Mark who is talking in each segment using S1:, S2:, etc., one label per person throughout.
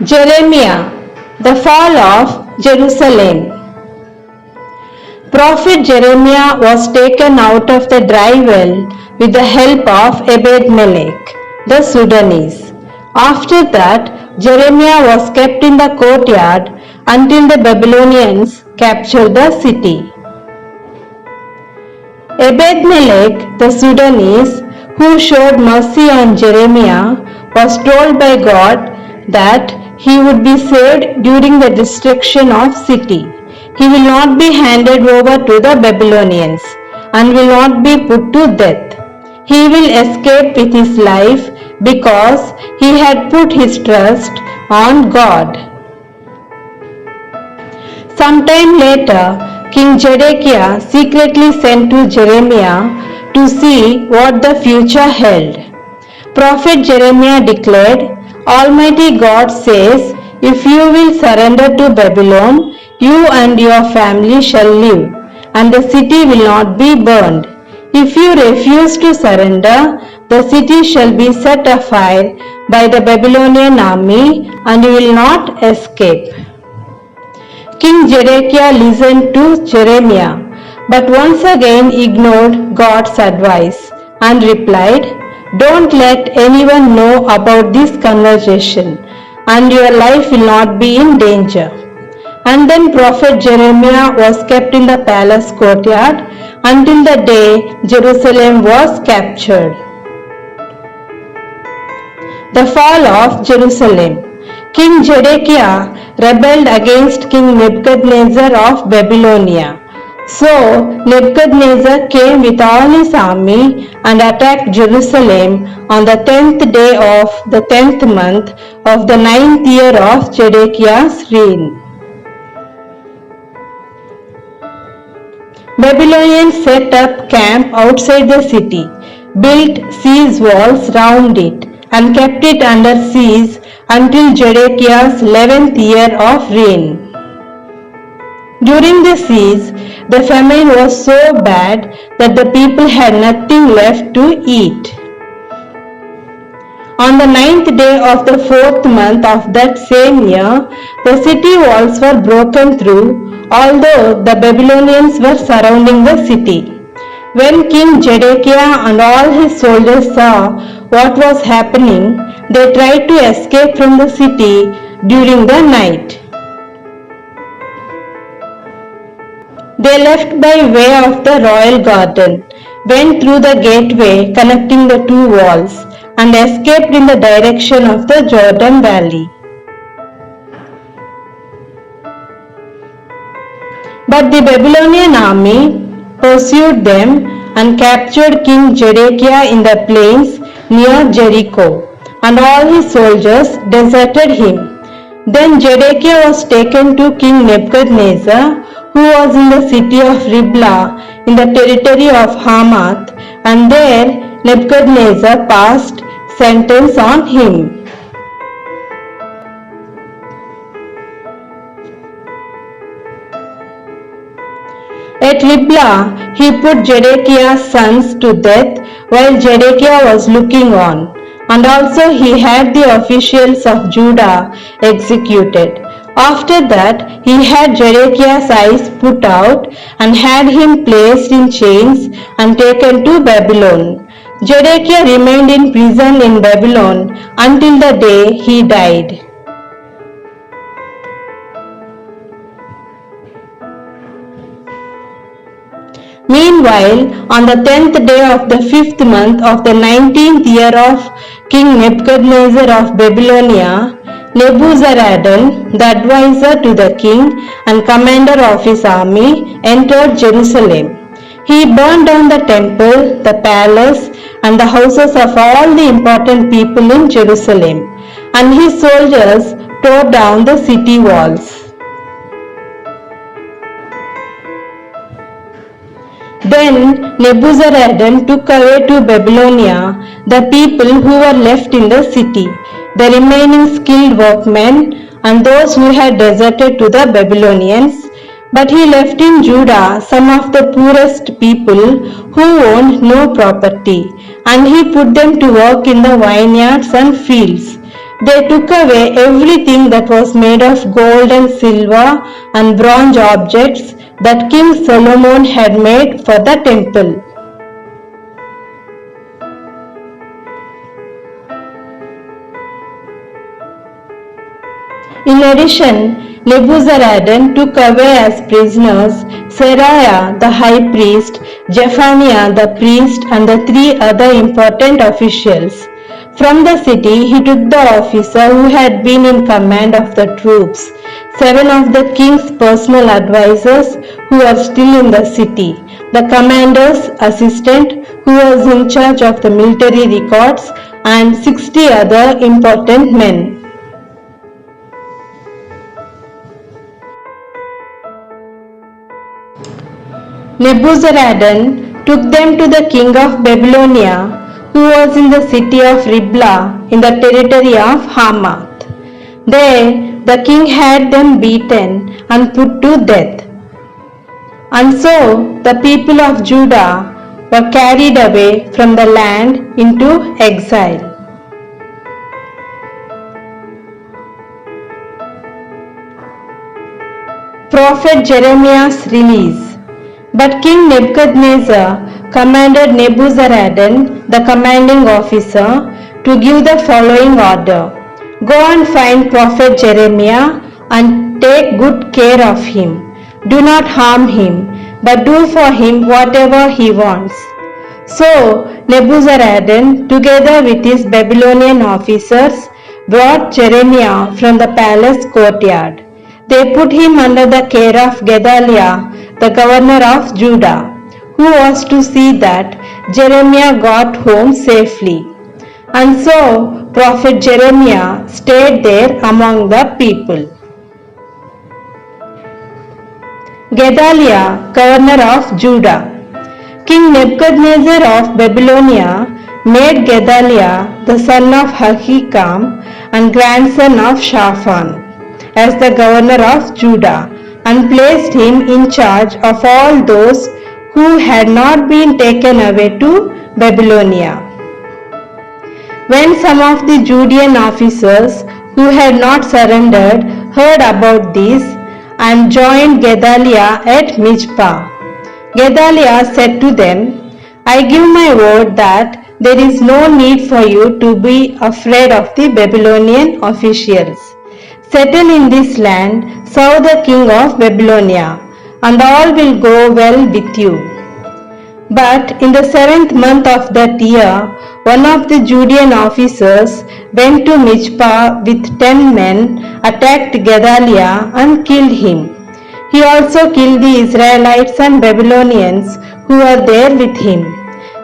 S1: Jeremiah, the fall of Jerusalem. Prophet Jeremiah was taken out of the dry well with the help of Ebed-Melech, the Sudanese. After that, Jeremiah was kept in the courtyard until the Babylonians captured the city. Ebed-Melech, the Sudanese, who showed mercy on Jeremiah, was told by God that he would be saved during the destruction of city. He will not be handed over to the Babylonians and will not be put to death. He will escape with his life because he had put his trust on God. Sometime later, King Zedekiah secretly sent to Jeremiah to see what the future held. Prophet Jeremiah declared, Almighty God says, if you will surrender to Babylon, you and your family shall live, and the city will not be burned. If you refuse to surrender, the city shall be set afire by the Babylonian army, and you will not escape. King Zedekiah listened to Jeremiah, but once again ignored God's advice and replied, Don't let anyone know about this conversation, and your life will not be in danger. And then Prophet Jeremiah was kept in the palace courtyard until the day Jerusalem was captured. The fall of Jerusalem. King Zedekiah rebelled against King Nebuchadnezzar of Babylonia. So Nebuchadnezzar came with all his army and attacked Jerusalem on the 10th day of the 10th month of the 9th year of Zedekiah's reign. Babylonians set up camp outside the city, built siege walls round it, and kept it under siege until Zedekiah's 11th year of reign. During the siege, the famine was so bad that the people had nothing left to eat. On the 9th day of the 4th month of that same year, the city walls were broken through, although the Babylonians were surrounding the city. When King Zedekiah and all his soldiers saw what was happening, they tried to escape from the city during the night. They left by way of the royal garden, went through the gateway connecting the two walls, and escaped in the direction of the Jordan Valley. But the Babylonian army pursued them and captured King Zedekiah in the plains near Jericho, and all his soldiers deserted him. Then Zedekiah was taken to King Nebuchadnezzar, who was in the city of Riblah in the territory of Hamath, and there Nebuchadnezzar passed sentence on him. At Riblah, he put Zedekiah's sons to death while Zedekiah was looking on, and also he had the officials of Judah executed. After that, he had Zedekiah's eyes put out and had him placed in chains and taken to Babylon. Zedekiah remained in prison in Babylon until the day he died. Meanwhile, on the 10th day of the 5th month of the 19th year of King Nebuchadnezzar of Babylonia, Nebuzaradan, the advisor to the king and commander of his army, entered Jerusalem. He burned down the temple, the palace, and the houses of all the important people in Jerusalem, and his soldiers tore down the city walls. Then Nebuzaradan took away to Babylonia the people who were left in the city, the remaining skilled workmen and those who had deserted to the Babylonians, but he left in Judah some of the poorest people who owned no property, and he put them to work in the vineyards and fields. They took away everything that was made of gold and silver and bronze objects that King Solomon had made for the temple. In addition, Nebuzaradan took away as prisoners Seraiah the high priest, Zephaniah the priest, and the 3 other important officials. From the city, he took the officer who had been in command of the troops, 7 of the king's personal advisers who were still in the city, the commander's assistant who was in charge of the military records, and 60 other important men. Nebuzaradan took them to the king of Babylonia, who was in the city of Riblah in the territory of Hamath. There the king had them beaten and put to death. And so the people of Judah were carried away from the land into exile. Prophet Jeremiah's release. But King Nebuchadnezzar commanded Nebuzaradan, the commanding officer, to give the following order: Go and find Prophet Jeremiah and take good care of him. Do not harm him, but do for him whatever he wants. So Nebuzaradan, together with his Babylonian officers, brought Jeremiah from the palace courtyard. They put him under the care of Gedaliah, the governor of Judah, who was to see that Jeremiah got home safely. And so Prophet Jeremiah stayed there among the people. Gedaliah, governor of Judah. King Nebuchadnezzar of Babylonia made Gedaliah, the son of Ahikam and grandson of Shaphan, as the governor of Judah, and placed him in charge of all those who had not been taken away to Babylonia. When some of the Judean officers who had not surrendered heard about this and joined Gedaliah at Mizpah, Gedaliah said to them, I give my word that there is no need for you to be afraid of the Babylonian officials. Settle in this land, serve the king of Babylonia, and all will go well with you. But in the 7th month of that year, one of the Judean officers went to Mizpah with 10 men, attacked Gedaliah, and killed him. He also killed the Israelites and Babylonians who were there with him.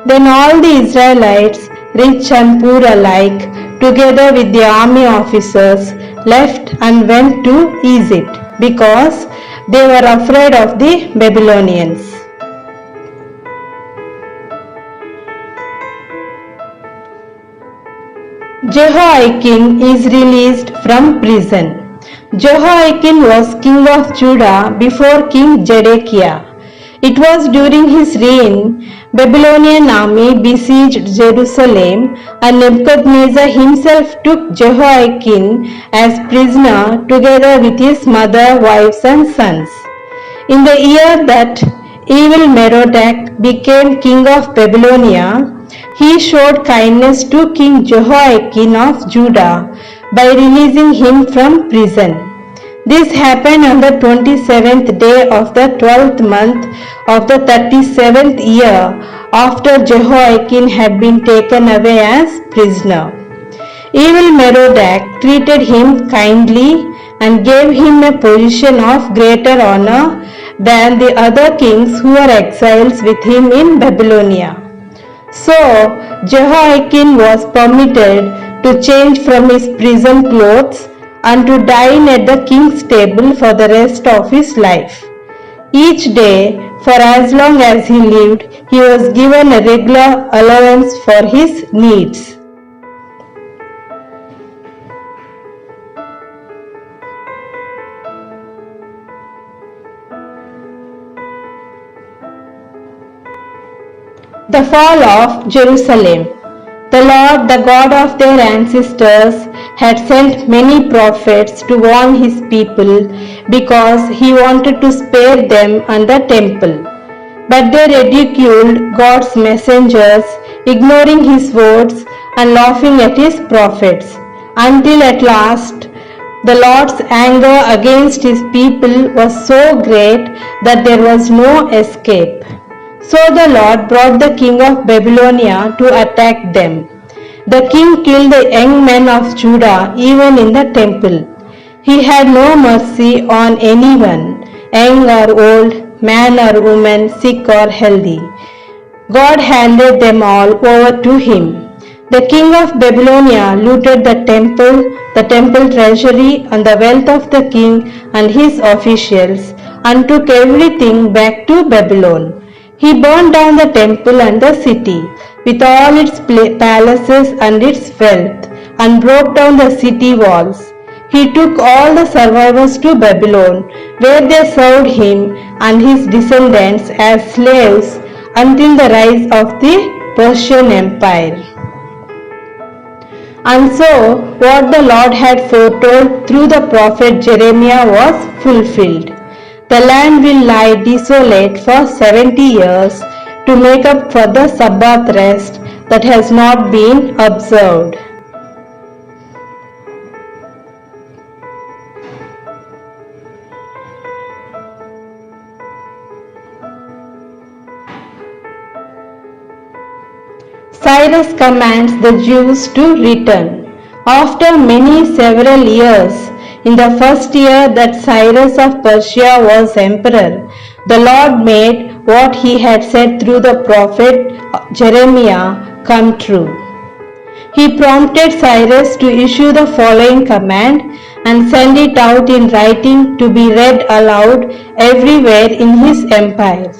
S1: Then all the Israelites, rich and poor alike, together with the army officers, left and went to Egypt because they were afraid of the Babylonians. Jehoiakim is released from prison. Jehoiakim was king of Judah before King Zedekiah. It was during his reign Babylonian army besieged Jerusalem, and Nebuchadnezzar himself took Jehoiakim as prisoner together with his mother, wives and sons. In the year that evil Merodach became king of Babylonia, he showed kindness to King Jehoiakim of Judah by releasing him from prison. This happened on the 27th day of the 12th month of the 37th year after Jehoiakim had been taken away as prisoner. Evil Merodach treated him kindly and gave him a position of greater honor than the other kings who were exiles with him in Babylonia. So Jehoiakim was permitted to change from his prison clothes and to dine at the king's table for the rest of his life. Each day, for as long as he lived, he was given a regular allowance for his needs. The fall of Jerusalem. The Lord, the God of their ancestors, had sent many prophets to warn his people because he wanted to spare them and the temple. But they ridiculed God's messengers, ignoring his words and laughing at his prophets, until at last the Lord's anger against his people was so great that there was no escape. So the Lord brought the king of Babylonia to attack them. The king killed the young men of Judah even in the temple. He had no mercy on anyone, young or old, man or woman, sick or healthy. God handed them all over to him. The king of Babylonia looted the temple treasury, and the wealth of the king and his officials, and took everything back to Babylon. He burned down the temple and the city, with all its palaces and its wealth, and broke down the city walls. He took all the survivors to Babylon, where they served him and his descendants as slaves until the rise of the Persian Empire. And so, what the Lord had foretold through the prophet Jeremiah was fulfilled. The land will lie desolate for 70 years to make up for the Sabbath rest that has not been observed. Cyrus commands the Jews to return. After several years, in the first year that Cyrus of Persia was emperor, the Lord made what he had said through the prophet Jeremiah come true. He prompted Cyrus to issue the following command and send it out in writing to be read aloud everywhere in his empire.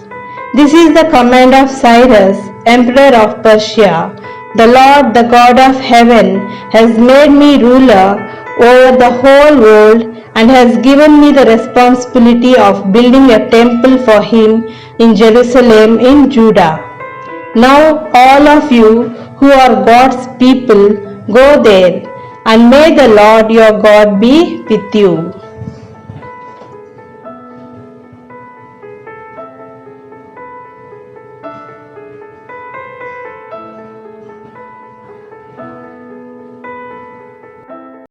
S1: This is the command of Cyrus, emperor of Persia. The Lord, the God of heaven, has made me ruler over the whole world and has given me the responsibility of building a temple for him in Jerusalem in Judah. Now all of you who are God's people, go there, and may the Lord your God be with you.